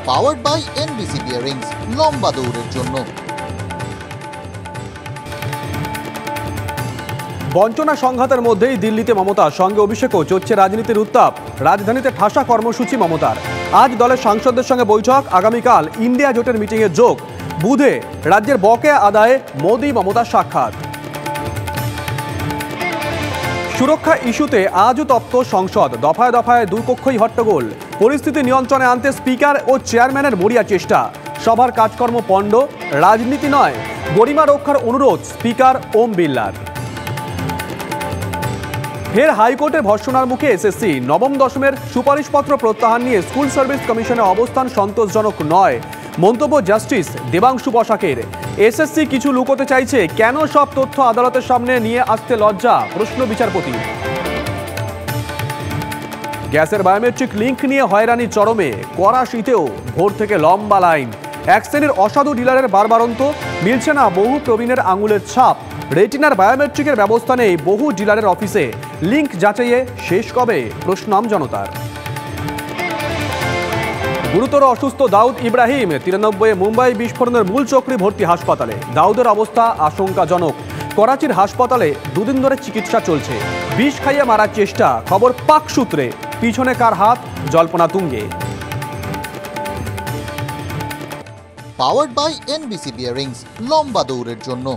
Powered by NBC bearings, লম্বা দৌড়ের জন্য। বঞ্চনা সংঘাতের মধ্যেই দিল্লিতে মমতা সঙ্গে অভিষেকও চলছে রাজনীতির উত্তাপ। রাজধানীতে ঠাসা কর্মসূচি মমতার। আজ দলের সাংসদদের সঙ্গে বৈঠক, আগামীকাল ইন্ডিয়া জোটের মিটিংয়ে যোগ। বুধে রাজ্যের বকেয়া আদায়ে মোদি মমতার সাক্ষাৎ। সুরক্ষা ইস্যুতে আজও তপ্ত সংসদ, দফায় দফায় দুই কক্ষই হট্টগোল। পরিস্থিতি নিয়ন্ত্রণে আনতে স্পিকার ও চেয়ারম্যানের মরিয়া চেষ্টা। সভার কাজকর্ম পণ্ড, রাজনীতি নয়, গরিমা রক্ষার অনুরোধ স্পিকার ওম বিড়লার। ফের হাইকোর্টের ভর্ৎসনার মুখে এসএসসি। নবম দশমের সুপারিশপত্র প্রত্যাহার নিয়ে স্কুল সার্ভিস কমিশনের অবস্থান সন্তোষজনক নয়, মন্তব্য জাস্টিস দেবাংশু বসাকের। এসএসসি কিছু লুকোতে চাইছে, কেন সব তথ্য আদালতের সামনে নিয়ে আসতে লজ্জা, প্রশ্ন বিচারপতি। গ্যাসের বায়োমেট্রিক লিঙ্ক নিয়ে হয়রানি চরমে, কড়া শীতেও ভোর থেকে লম্বা লাইন। এক শ্রেণীর অসাধু ডিলারের বারবারন্ত, মিলছে না বহু প্রবীণের আঙুলের ছাপ। রেটিনার বায়োমেট্রিকের ব্যবস্থা নেই বহু ডিলারের অফিসে। লিঙ্ক যাচাইয়ে শেষ কবে, প্রশ্ন আমজনতার। গুরুতর অসুস্থ দাউদ ইব্রাহিম, 93 মুম্বাই বিস্ফোরণের মূল চক্রী ভর্তি হাসপাতালে। দাউদের অবস্থা আশঙ্কাজনক। করাচির হাসপাতালে দুদিন ধরে চিকিৎসা চলছে। বিষ খাইয়ে মারার চেষ্টা, খবর পাক সূত্রে। পিছনে কার হাত, জল্পনা তুঙ্গে। পাওয়ার্ড বাই এনবিসি বিয়ারিংস, লম্বা দৌড়ের জন্য।